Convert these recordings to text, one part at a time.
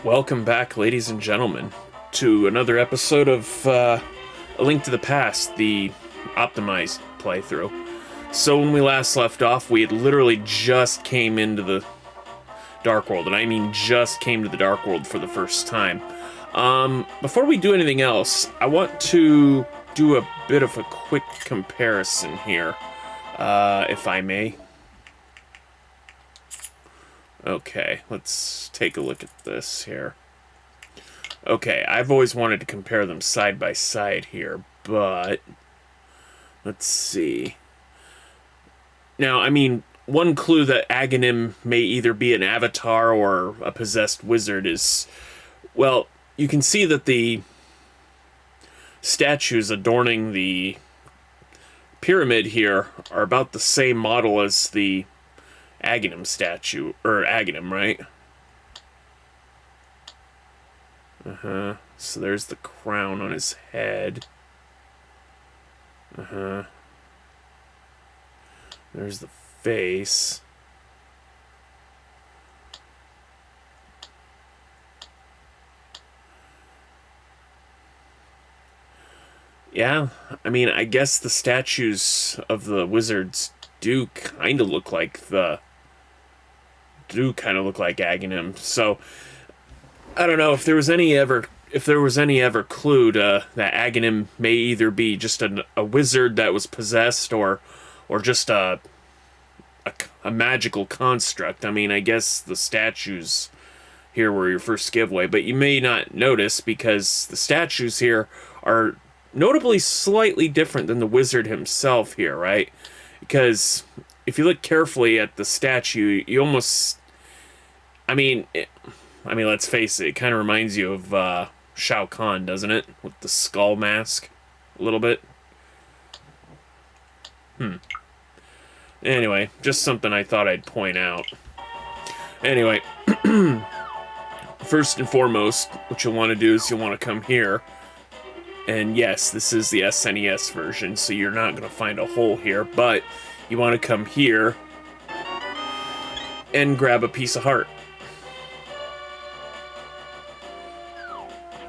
Welcome back, ladies and gentlemen, to another episode of A Link to the Past, the optimized playthrough. So when we last left off, we had literally just came into the Dark World, and I mean just came to the Dark World for the first time. Before we do anything else, I want to do a bit of a quick comparison here, if I may. Okay, let's take a look at this here. Okay, I've always wanted to compare them side by side here, but let's see. Now, I mean, one clue that Aghanim may either be an avatar or a possessed wizard is, well, you can see that the statues adorning the pyramid here are about the same model as the Aghanim statue, or Aghanim, right? So there's the crown on his head. There's the face. Yeah, I mean, I guess the statues of the wizards do kind of look like Aghanim. So I don't know if there was any ever clue to that Aghanim may either be just a wizard that was possessed or just a magical construct. I mean, I guess the statues here were your first giveaway, but you may not notice because the statues here are notably slightly different than the wizard himself here, right? Because if you look carefully at the statue, you almost... I mean, let's face it kind of reminds you of Shao Kahn, doesn't it? With the skull mask, a little bit. Anyway, just something I thought I'd point out. Anyway, first and foremost, what you'll want to do is you'll want to come here. And yes, this is the SNES version, so you're not going to find a hole here, but you want to come here and grab a piece of heart.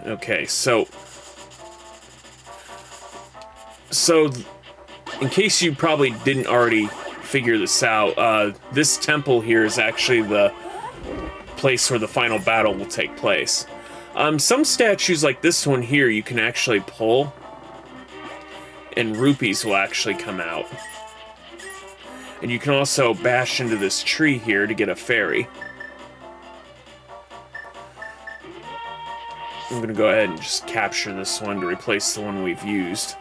Okay, so in case you probably didn't already figure this out, this temple here is actually the place where the final battle will take place. Some statues like this one here you can actually pull, and rupees will actually come out. And you can also bash into this tree here to get a fairy. I'm going to go ahead and just capture this one to replace the one we've used.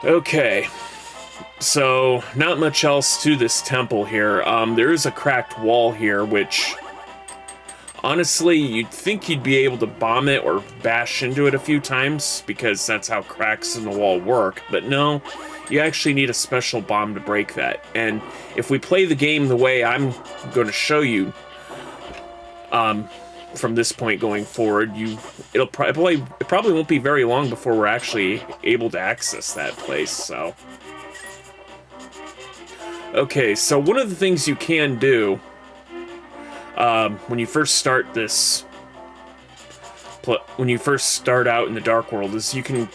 Okay, so not much else to this temple here. There is a cracked wall here, which honestly, you'd think you'd be able to bomb it or bash into it a few times, because that's how cracks in the wall work, but no, you actually need a special bomb to break that. And if we play the game the way I'm going to show you, from this point going forward, it probably won't be very long before we're actually able to access that place. So, okay, so one of the things you can do when you first start out in the Dark World is you can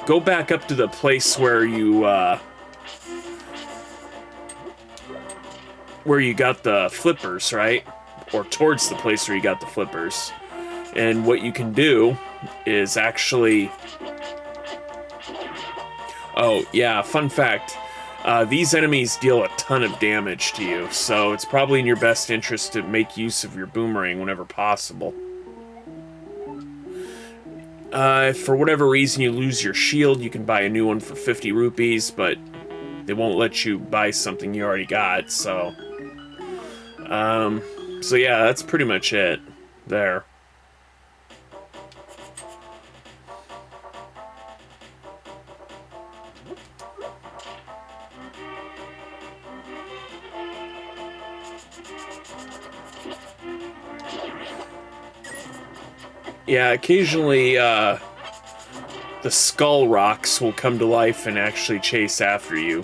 go back up to the place where you got the flippers, right? Or towards the place where you got the flippers. And what you can do is actually... Oh, yeah, fun fact. These enemies deal a ton of damage to you, so it's probably in your best interest to make use of your boomerang whenever possible. If for whatever reason you lose your shield, you can buy a new one for 50 rupees, but they won't let you buy something you already got, so... So yeah, that's pretty much it there. Yeah, occasionally, the skull rocks will come to life and actually chase after you.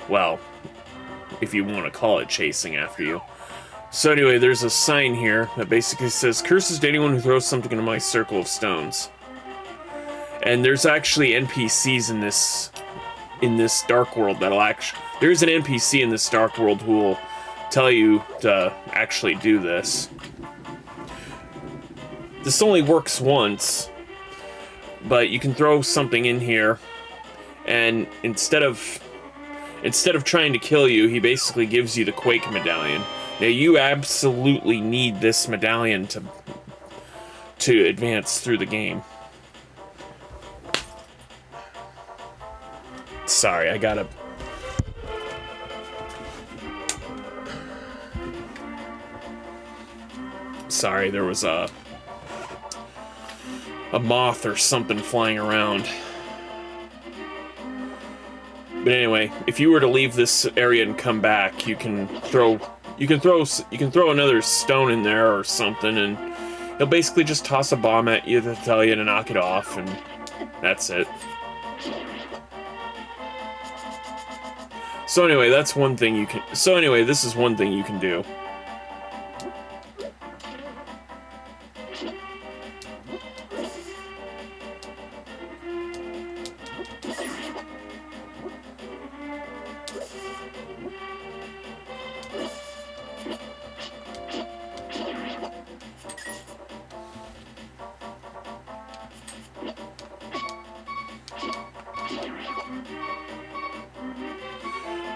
Well, if you want to call it chasing after you. So anyway, there's a sign here that basically says, "Curses to anyone who throws something into my circle of stones." And there's actually NPCs in this dark world that'll actually... There's an NPC in this dark world who will tell you to actually do this. This only works once, but you can throw something in here, and instead of trying to kill you, he basically gives you the Quake medallion. Now, you absolutely need this medallion to advance through the game. Sorry, I gotta... Sorry, there was a moth or something flying around. But anyway, if you were to leave this area and come back, you can throw another stone in there or something, and he'll basically just toss a bomb at you to tell you to knock it off, and that's it. So anyway, that's one thing you can... So anyway, this is one thing you can do.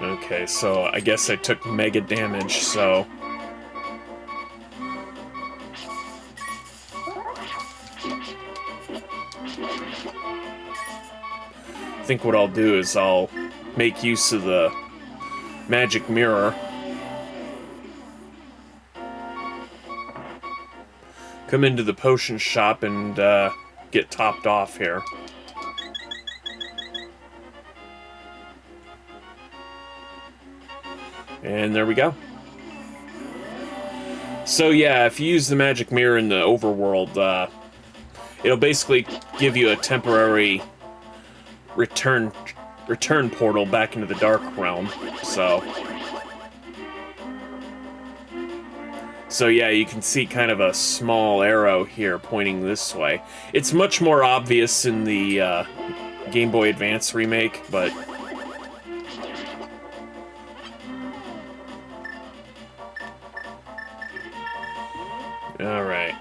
Okay, so I guess I took mega damage, so... I think what I'll do is I'll make use of the magic mirror. Come into the potion shop and get topped off here. And there we go. So yeah, if you use the magic mirror in the overworld, it'll basically give you a temporary return portal back into the dark realm. So yeah, you can see kind of a small arrow here pointing this way. It's much more obvious in the Game Boy Advance remake, but... Alright.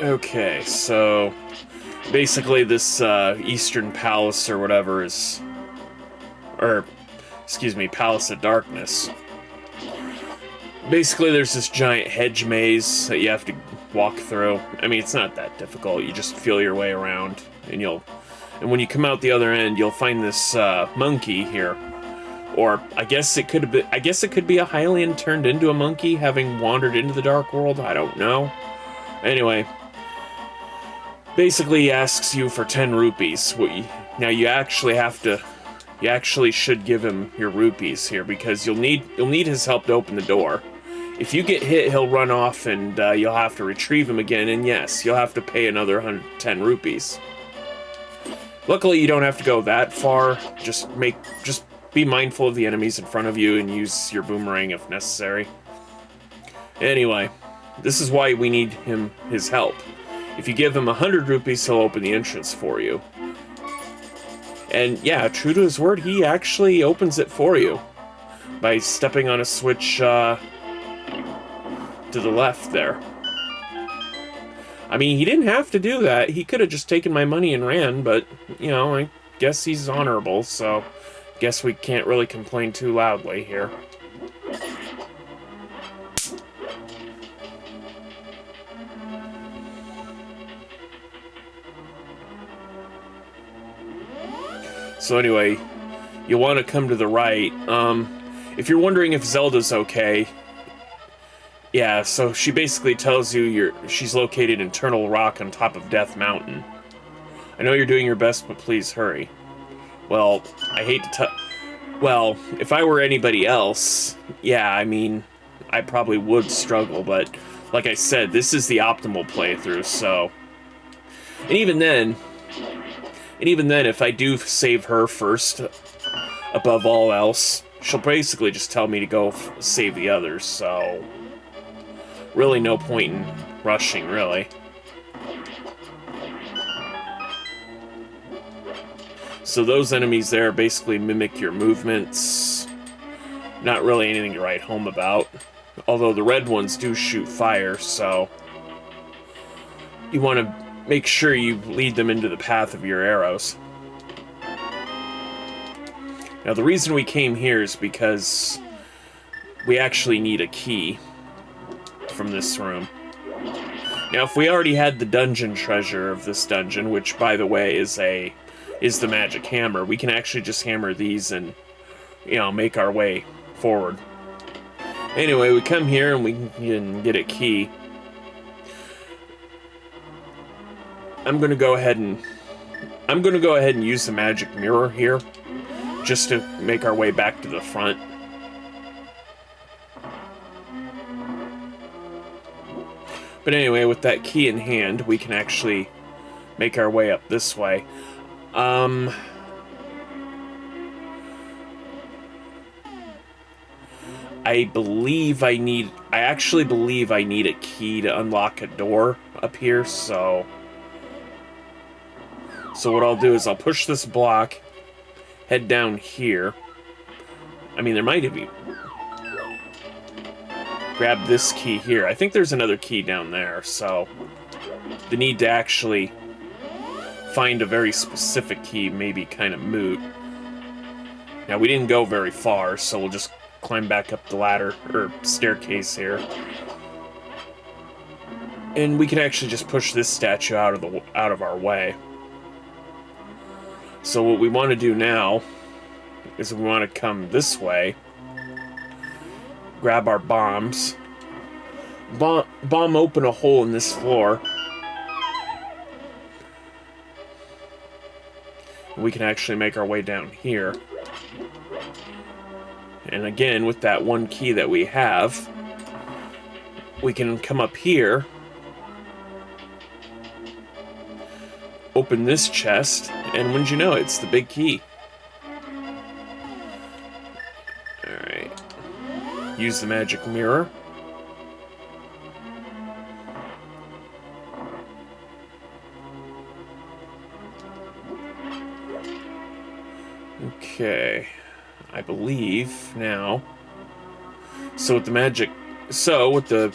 Okay, so basically this Eastern Palace or whatever is... Or, excuse me, Palace of Darkness. Basically there's this giant hedge maze that you have to walk through. I mean, it's not that difficult, you just feel your way around, and when you come out the other end, you'll find this monkey here. Or I guess it could be a Hylian turned into a monkey, having wandered into the Dark World. I don't know. Anyway, basically he asks you for 10 rupees. Now you actually should give him your rupees here, because you'll need his help to open the door. If you get hit, he'll run off, and you'll have to retrieve him again. And yes, you'll have to pay another 110 rupees. Luckily, you don't have to go that far. Just be mindful of the enemies in front of you and use your boomerang if necessary. Anyway, this is why we need his help. If you give him 100 rupees, he'll open the entrance for you. And yeah, true to his word, he actually opens it for you by stepping on a switch to the left there. I mean, he didn't have to do that. He could have just taken my money and ran, but, you know, I guess he's honorable, so guess we can't really complain too loudly here. So anyway, you'll want to come to the right. If you're wondering if Zelda's okay, yeah, so she basically tells you she's located in Eternal Rock on top of Death Mountain. I know you're doing your best, but please hurry. Well, I hate to tell... Well, if I were anybody else, yeah, I mean, I probably would struggle, but like I said, this is the optimal playthrough, so... And even then, if I do save her first, above all else, she'll basically just tell me to go save the others, so... Really no point in rushing, really. So those enemies there basically mimic your movements. Not really anything to write home about. Although the red ones do shoot fire, so... You want to make sure you lead them into the path of your arrows. Now the reason we came here is because we actually need a key from this room. Now if we already had the dungeon treasure of this dungeon, which by the way is the magic hammer, we can actually just hammer these and, you know, make our way forward. Anyway, we come here and we can get a key. I'm gonna go ahead and use the magic mirror here, just to make our way back to the front. But anyway, with that key in hand, we can actually make our way up this way. I actually believe I need a key to unlock a door up here, so what I'll do is I'll push this block, head down here. I mean, there might be... Grab this key here. I think there's another key down there, so the need to actually find a very specific key may be kind of moot. Now, we didn't go very far, so we'll just climb back up the ladder, or staircase here. And we can actually just push this statue out of our way. So what we want to do now is we want to come this way, grab our bombs, bomb open a hole in this floor. We can actually make our way down here. And again, with that one key that we have, we can come up here, open this chest, and wouldn't you know it, it's the big key. Alright. Use the magic mirror. Okay. I believe now. So with the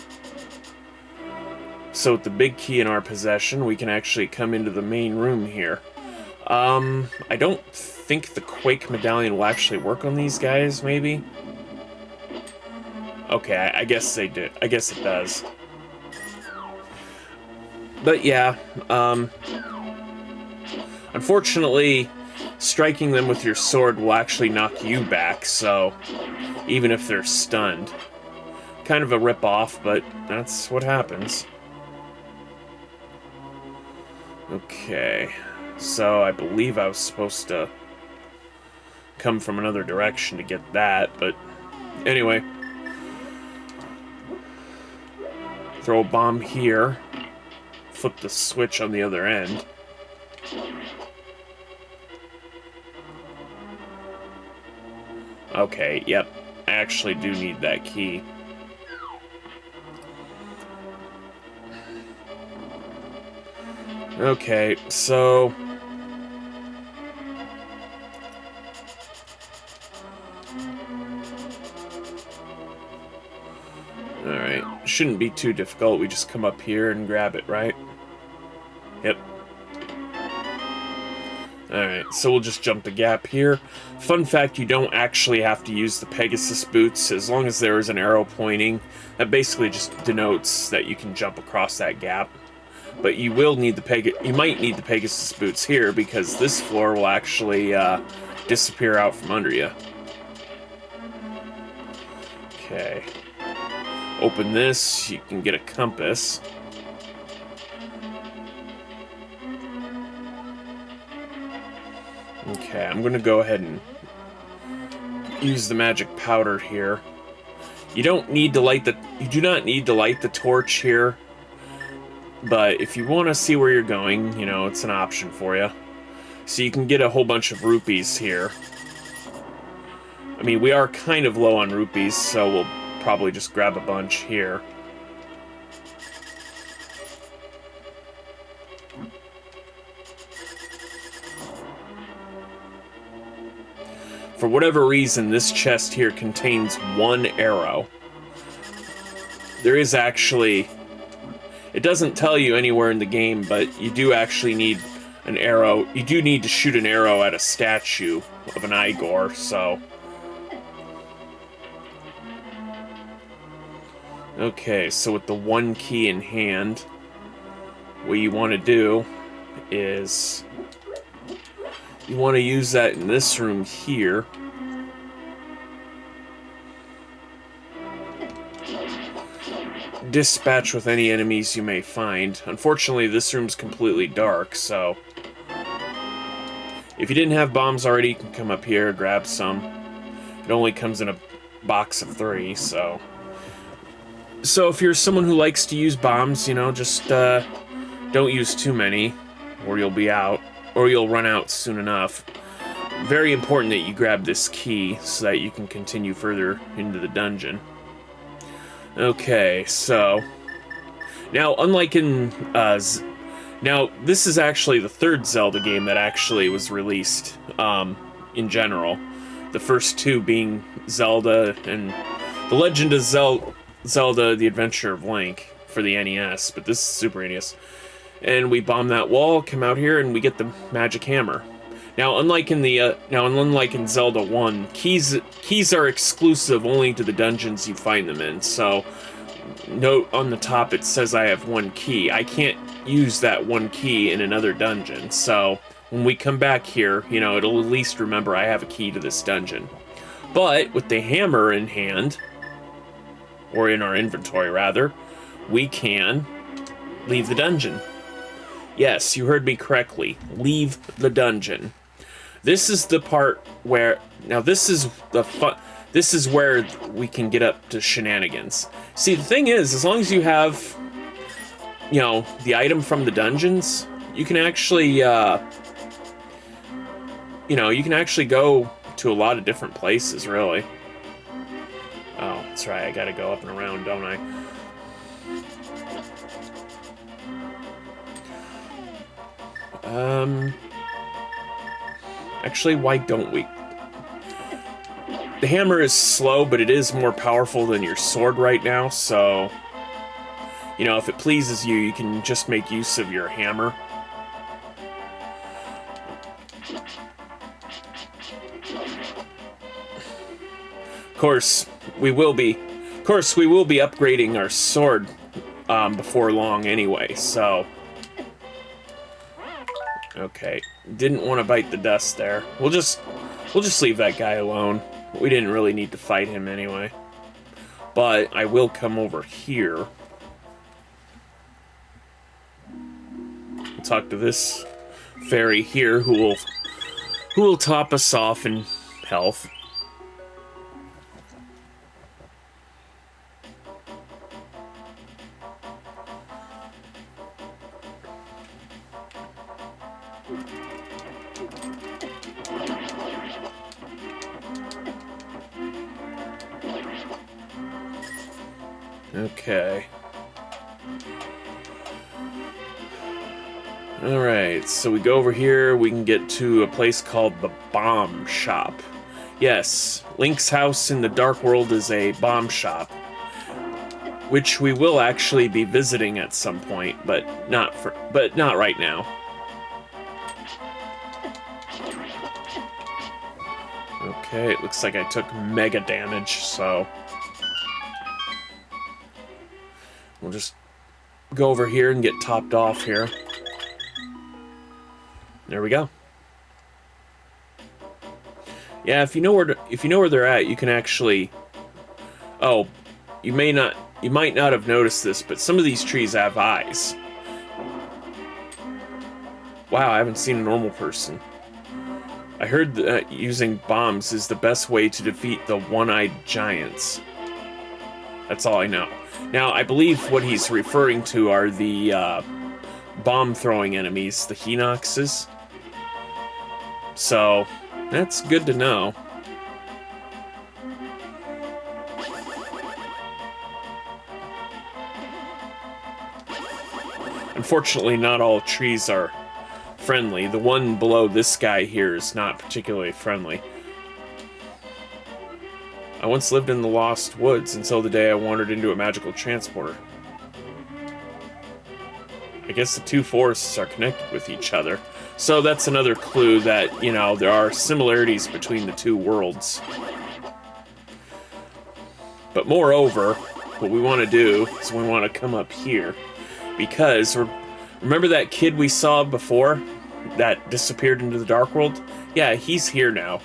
big key in our possession, we can actually come into the main room here. I don't think the Quake medallion will actually work on these guys, maybe? Okay, I guess they did. I guess it does. But yeah, unfortunately, striking them with your sword will actually knock you back, so even if they're stunned. Kind of a rip-off, but that's what happens. Okay, so I believe I was supposed to come from another direction to get that, but anyway. Throw a bomb here. Flip the switch on the other end. Okay, yep. I actually do need that key. Okay, so... Alright, shouldn't be too difficult. We just come up here and grab it, right? Yep. Alright, so we'll just jump the gap here. Fun fact, you don't actually have to use the Pegasus boots as long as there is an arrow pointing. That basically just denotes that you can jump across that gap. But you will need the you might need the Pegasus boots here, because this floor will actually disappear out from under you. Okay. Open this, you can get a compass. Okay, I'm gonna go ahead and use the magic powder here. You don't need to light you do not need to light the torch here, but if you want to see where you're going, you know, it's an option for you. So you can get a whole bunch of rupees here. I mean, we are kind of low on rupees, so we'll probably just grab a bunch here. For whatever reason, this chest here contains one arrow. There is actually... It doesn't tell you anywhere in the game, but you do actually need an arrow. You do need to shoot an arrow at a statue of an Igor, so... Okay, so with the one key in hand, what you want to do is... You want to use that in this room here. Dispatch with any enemies you may find. Unfortunately, this room's completely dark, so... If you didn't have bombs already, you can come up here, grab some. It only comes in a box of 3, so... So if you're someone who likes to use bombs, you know, just don't use too many, or you'll be out. Or you'll run out soon enough. Very important that you grab this key so that you can continue further into the dungeon. Okay, so... Now, unlike in... now, this is actually the 3rd Zelda game that actually was released, in general. The first 2 being Zelda and... The Legend of Zelda, The Adventure of Link for the NES, but this is Super NES. And we bomb that wall, come out here, and we get the magic hammer. Now, unlike in Zelda 1, keys are exclusive only to the dungeons you find them in. So, note on the top it says I have 1 key. I can't use that 1 key in another dungeon. So, when we come back here, you know, it'll at least remember I have a key to this dungeon. But with the hammer in hand, or in our inventory rather, we can leave the dungeon. Yes, you heard me correctly. Leave the dungeon. This is the part where... Now, this is the fun... This is where we can get up to shenanigans. See, the thing is, as long as you have, you know, the item from the dungeons, you can actually, you know, you can actually go to a lot of different places, really. Oh, that's right, I gotta go up and around, don't I? Actually, why don't we? The hammer is slow, but it is more powerful than your sword right now, so... You know, if it pleases you, you can just make use of your hammer. Of course, we will be upgrading our sword before long anyway, so... Okay, didn't want to bite the dust there. We'll just leave that guy alone. We didn't really need to fight him anyway. But I will come over here. Talk to this fairy here who will top us off in health. Okay. Alright, so we go over here, we can get to a place called the Bomb Shop. Yes, Link's house in the Dark World is a bomb shop, which we will actually be visiting at some point, but not right now. Okay, it looks like I took mega damage, so... go over here and get topped off here. There we go. Yeah, if you know where they're at, you can actually. Oh, you might not have noticed this, but some of these trees have eyes. Wow, I haven't seen a normal person. I heard that using bombs is the best way to defeat the one-eyed giants. That's all I know. Now, I believe what he's referring to are the bomb-throwing enemies, the Hinoxes. So, that's good to know. Unfortunately, not all trees are friendly. The one below this guy here is not particularly friendly. I once lived in the Lost Woods until the day I wandered into a magical transporter. I guess the two forests are connected with each other. So that's another clue that, you know, there are similarities between the two worlds. But moreover, what we want to do is we want to come up here. Because, remember that kid we saw before that disappeared into the Dark World? Yeah, he's here now.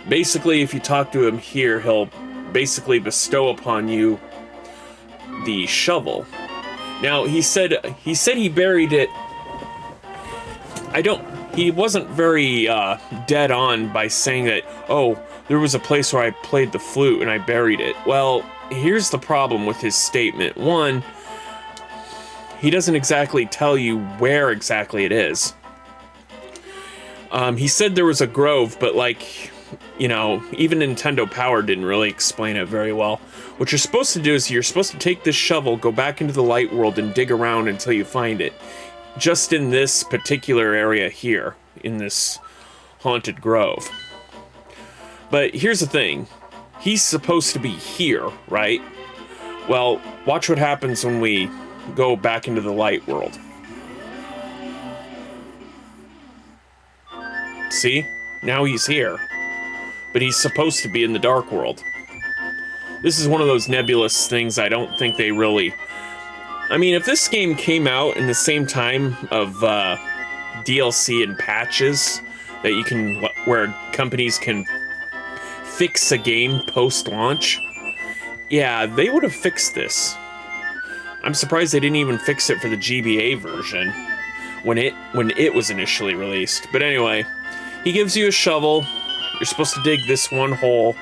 Basically, if you talk to him here, he'll basically bestow upon you the shovel. Now, he said he buried it. He wasn't very dead on by saying that, oh, there was a place where I played the flute and I buried it. Well, here's the problem with his statement. One, he doesn't exactly tell you where exactly it is. He said there was a grove, but like, you know, even Nintendo Power didn't really explain it very well. What you're supposed to do is you're supposed to take this shovel, go back into the light world, and dig around until you find it. Just in this particular area here, in this haunted grove. But here's the thing. He's supposed to be here, right? Well, watch what happens when we go back into the light world. See? Now he's here. But he's supposed to be in the dark world. This is one of those nebulous things I don't think they really... I mean, if this game came out in the same time of DLC and patches that you can... where companies can fix a game post-launch, yeah, they would have fixed this. I'm surprised they didn't even fix it for the GBA version when it was initially released. But anyway, he gives you a shovel. You're supposed to dig this one hole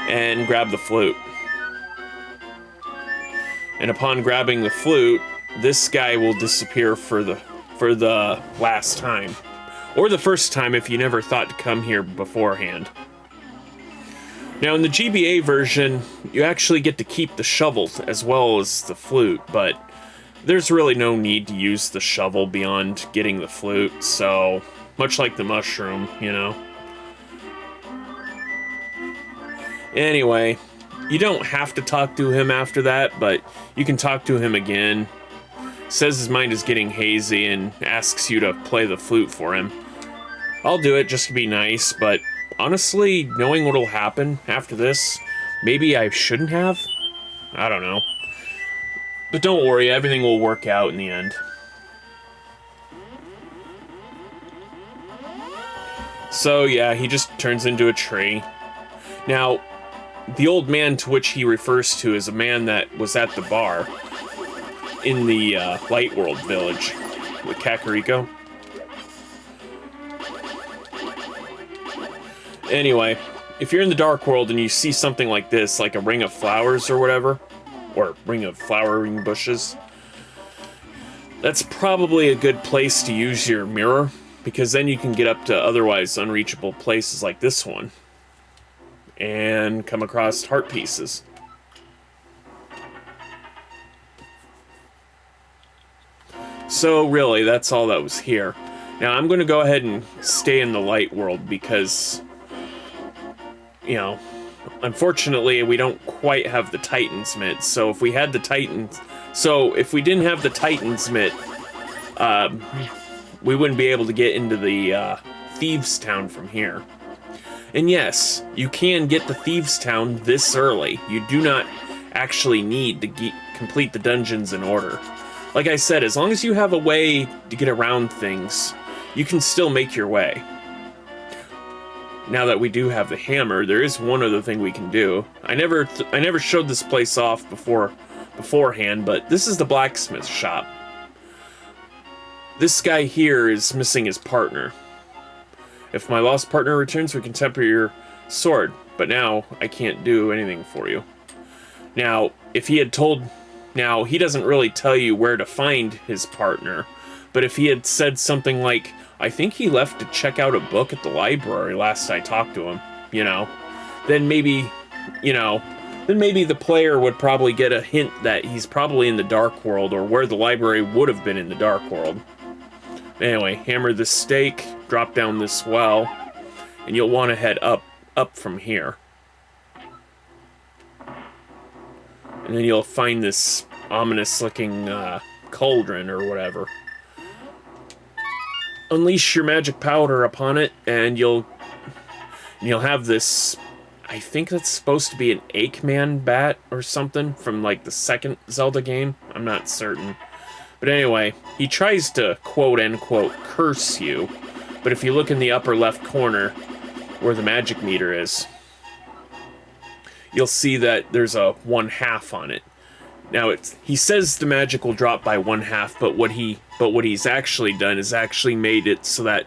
and grab the flute. And upon grabbing the flute, this guy will disappear for the last time. Or the first time if you never thought to come here beforehand. Now in the GBA version, you actually get to keep the shovel as well as the flute, but there's really no need to use the shovel beyond getting the flute, so much like the mushroom, you know. Anyway, you don't have to talk to him after that, but you can talk to him again. Says his mind is getting hazy and asks you to play the flute for him. I'll do it just to be nice, but honestly, knowing what'll happen after this, maybe I shouldn't have? I don't know. But don't worry, everything will work out in the end. So yeah, he just turns into a tree. Now, the old man to which he refers to is a man that was at the bar in the Light World village with Kakariko. Anyway, if you're in the Dark World and you see something like this, like a ring of flowers or whatever, or ring of flowering bushes, that's probably a good place to use your mirror, because then you can get up to otherwise unreachable places like this one and come across heart pieces. So really, that's all that was here. Now I'm going to go ahead and stay in the light world because, you know, unfortunately we don't quite have the Titan's Mitt. So if we had the Titans, if we didn't have the Titan's Mitt, we wouldn't be able to get into the Thieves Town from here. And yes, you can get to Thieves Town this early. You do not actually need to complete the dungeons in order. Like I said, as long as you have a way to get around things, you can still make your way. Now that we do have the hammer, there is one other thing we can do. I never showed this place off beforehand, but this is the blacksmith shop. This guy here is missing his partner. If my lost partner returns, we can temper your sword, but now I can't do anything for you. Now, if he had told... Now, he doesn't really tell you where to find his partner, but if he had said something like, I think he left to check out a book at the library last I talked to him, you know, then maybe, then maybe the player would probably get a hint that he's probably in the Dark World, or where the library would have been in the Dark World. Anyway, hammer this stake, drop down this well, and you'll want to head up from here. And then you'll find this ominous-looking cauldron or whatever. Unleash your magic powder upon it, and you'll have this... I think that's supposed to be an Eggman bat or something from, like, the second Zelda game. I'm not certain. But anyway, he tries to quote-unquote curse you, but if you look in the upper left corner, where the magic meter is, you'll see that there's a 1/2 on it. Now he says the magic will drop by 1/2, but what he's actually done is actually made it so that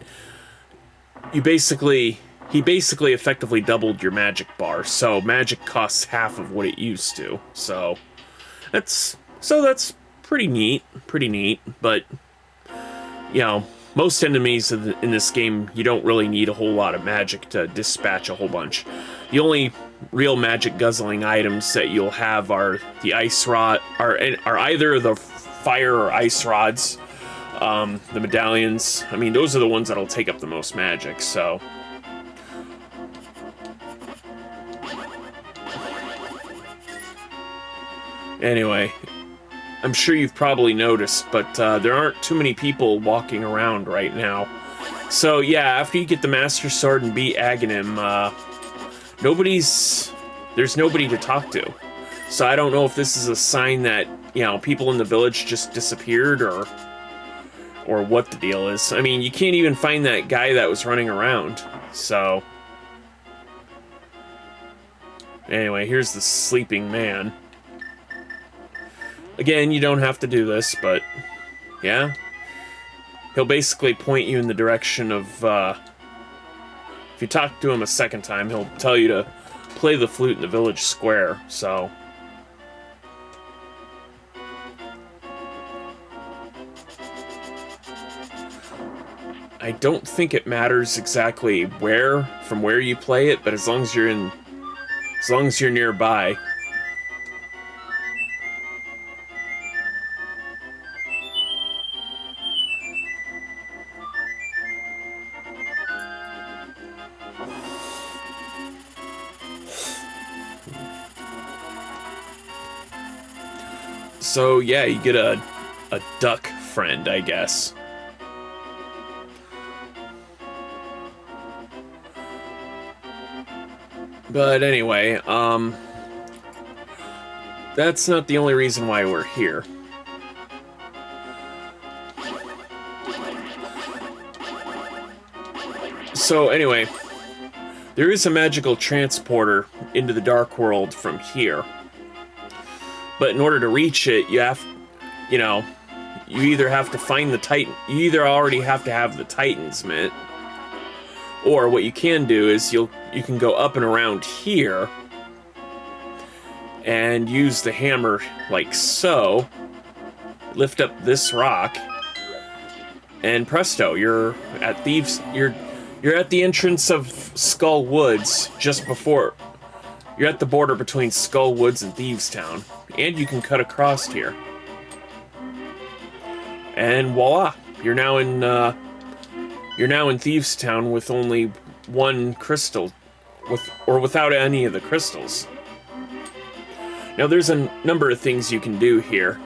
he basically effectively doubled your magic bar. So magic costs half of what it used to. So that's pretty neat, but most enemies in this game, you don't really need a whole lot of magic to dispatch a whole bunch. The only real magic guzzling items that you'll have are the ice rod, are either the fire or ice rods, the medallions. I mean, those are the ones that'll take up the most magic, so. Anyway, I'm sure you've probably noticed, but there aren't too many people walking around right now. So yeah, after you get the Master Sword and beat Aghanim, there's nobody to talk to. So I don't know if this is a sign that, people in the village just disappeared or what the deal is. I mean, you can't even find that guy that was running around. So anyway, here's the sleeping man. Again, you don't have to do this, but yeah. He'll basically point you in the direction of, if you talk to him a second time, he'll tell you to play the flute in the village square, so. I don't think it matters exactly from where you play it, but as long as you're nearby. So yeah, you get a duck friend, I guess. But anyway, that's not the only reason why we're here. So anyway, there is a magical transporter into the Dark World from here. But in order to reach it, you either have to find the Titan, you either already have to have the Titan's Mitt, or what you can do is you can go up and around here and use the hammer like so, lift up this rock, and presto, you're at the entrance of Skull Woods, just before. You're at the border between Skull Woods and Thieves Town, and you can cut across here. And voila, you're now in Thieves Town with only one crystal, without any of the crystals. Now there's a number of things you can do here,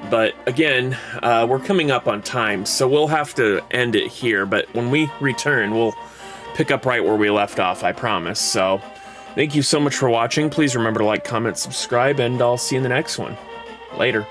but again, we're coming up on time, so we'll have to end it here. But when we return, we'll pick up right where we left off, I promise. So. Thank you so much for watching. Please remember to like, comment, subscribe, and I'll see you in the next one. Later.